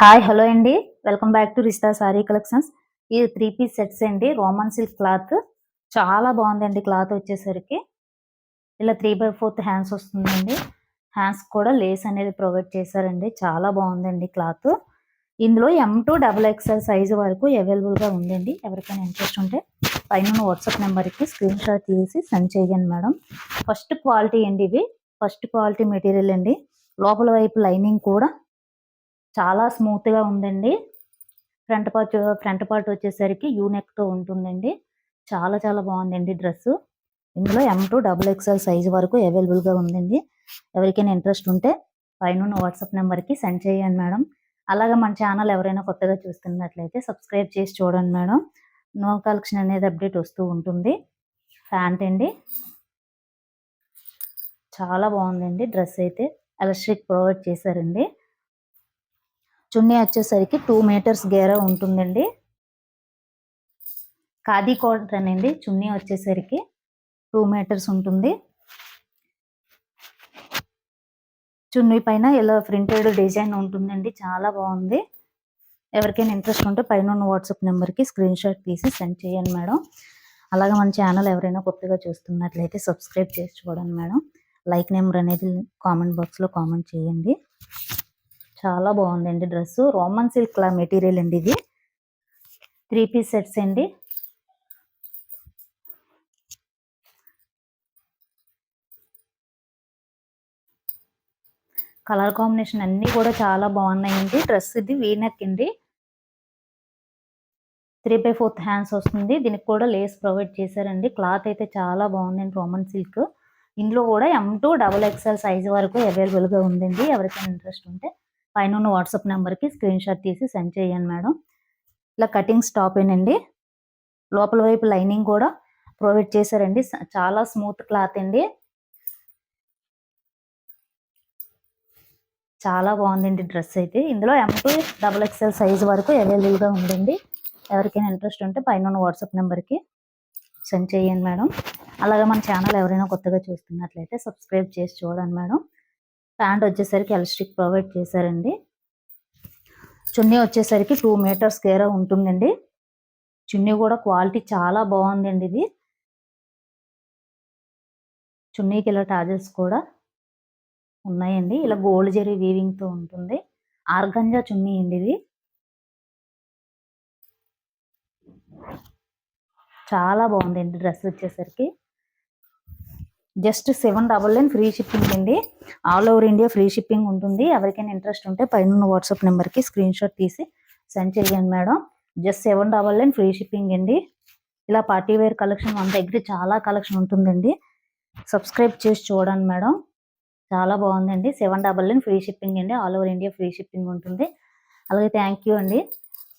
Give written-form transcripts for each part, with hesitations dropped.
Hi hello అండి. Welcome back to Rishta sari collections. ఇది 3 piece sets అండి. రోమన్ సిల్క్ క్లాత్ చాలా బాగుందండి. క్లాత్ వచ్చేసరికి ఇలా 3/4 హ్యాండ్స్ వస్తుందండి. హ్యాండ్స్ కూడా లేస్ అనేది ప్రొవైడ్ చేశారండి. చాలా బాగుందండి క్లాత్. ఇందులో M2 XXL సైజు వరకు అవైలబుల్గా ఉందండి. ఎవరికైనా ఇంట్రెస్ట్ ఉంటే పైన వాట్సాప్ నెంబర్కి స్క్రీన్ షాట్ తీసి సెండ్ చేయండి మేడం. ఫస్ట్ క్వాలిటీ అండి. ఇవి ఫస్ట్ క్వాలిటీ మెటీరియల్ అండి. లోపల వైపు లైనింగ్ కూడా చాలా స్మూత్గా ఉందండి. ఫ్రంట్ పార్ట్ వచ్చేసరికి యూనెక్తో ఉంటుందండి. చాలా చాలా బాగుందండి డ్రెస్. ఇందులో M2 XXL సైజు వరకు అవైలబుల్గా ఉందండి. ఎవరికైనా ఇంట్రెస్ట్ ఉంటే పైన వాట్సాప్ నెంబర్కి సెండ్ చేయండి మేడం. అలాగే మన ఛానల్ ఎవరైనా కొత్తగా చూస్తున్నట్లయితే సబ్స్క్రైబ్ చేసి చూడండి మేడం. నో కలెక్షన్ అనేది అప్డేట్ వస్తూ ఉంటుంది. ప్యాంట్ అండి, చాలా బాగుందండి డ్రెస్ అయితే. ఎలాస్టిక్ ప్రొవైడ్ చేశారండి. చున్నీ వచ్చేసరికి 2 మీటర్స్ గేరా ఉంటుందండి. ఖాదీ కాటన్ అండి. చున్నీ వచ్చేసరికి 2 మీటర్స్ ఉంటుంది. చున్నీ పైన ఇలా ప్రింటెడ్ డిజైన్ ఉంటుందండి. చాలా బాగుంది. ఎవరికైనా ఇంట్రెస్ట్ ఉంటే పైన వాట్సాప్ నెంబర్కి స్క్రీన్ షాట్ తీసి సెండ్ చేయండి మేడం. అలాగే మన ఛానల్ ఎవరైనా కొత్తగా చూస్తున్నట్లయితే సబ్స్క్రైబ్ చేసి చూడండి మేడం. లైక్ నెంబర్ అనేది కామెంట్ బాక్స్లో కామెంట్ చేయండి. చాలా బాగుందండి డ్రెస్. రోమన్ సిల్క్ మెటీరియల్ అండి. ఇది 3 పీస్ సెట్స్ అండి. కలర్ కాంబినేషన్ అన్నీ కూడా చాలా బాగున్నాయండి. డ్రెస్ ఇది వీనెక్ అండి. 3/4 హ్యాండ్స్ వస్తుంది. దీనికి కూడా లేస్ ప్రొవైడ్ చేశారండి. క్లాత్ అయితే చాలా బాగుందండి. Roman silk. ఇందులో కూడా M2 XXL సైజు వరకు అవైలబుల్గా ఉందండి. ఎవరికైనా ఇంట్రెస్ట్ ఉంటే పైన వాట్సాప్ నెంబర్కి స్క్రీన్ షాట్ తీసి సెండ్ చేయండి మేడం. ఇలా కటింగ్స్ టాప్ ఏనండి. లోపల వైపు లైనింగ్ కూడా ప్రొవైడ్ చేశారండి. చాలా స్మూత్ క్లాత్ అండి. చాలా బాగుందండి డ్రెస్ అయితే. ఇందులో M2 XXL సైజు వరకు అవైలబుల్గా ఉందండి. ఎవరికైనా ఇంట్రెస్ట్ ఉంటే పైన వాట్సాప్ నెంబర్కి సెండ్ చేయండి మేడం. అలాగే మన ఛానల్ ఎవరైనా కొత్తగా చూస్తున్నట్లయితే సబ్స్క్రైబ్ చేసి చూడండి మేడం. ప్యాంట్ వచ్చేసరికి ఎలాస్టిక్ ప్రొవైడ్ చేశారండి. చున్నీ వచ్చేసరికి 2 మీటర్స్ గేరా ఉంటుందండి. చున్నీ కూడా క్వాలిటీ చాలా బాగుందండి. ఇది చున్నీకి ఇలా టాజెస్ కూడా ఉన్నాయండి. ఇలా గోల్డ్ జరీ వీవింగ్తో ఉంటుంది. ఆర్గంజా చున్నీ అండి. ఇది చాలా బాగుందండి డ్రెస్ వచ్చేసరికి. జస్ట్ 799 ఫ్రీ షిప్పింగ్ అండి. All over India free shipping ఉంటుంది. ఎవరికైనా ఇంట్రెస్ట్ ఉంటే పైన వాట్సాప్ నెంబర్కి స్క్రీన్ షాట్ తీసి సెండ్ చేయండి మేడం. జస్ట్ 799 ఫ్రీ షిప్పింగ్ అండి. ఇలా పార్టీ వేర్ కలెక్షన్ మన దగ్గర చాలా కలెక్షన్ ఉంటుందండి. సబ్స్క్రైబ్ చేసి చూడండి మేడం. చాలా బాగుందండి. 799 ఫ్రీ షిప్పింగ్ అండి. All over India free shipping ఉంటుంది. అలాగే థ్యాంక్ యూ అండి.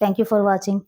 Thank you for watching.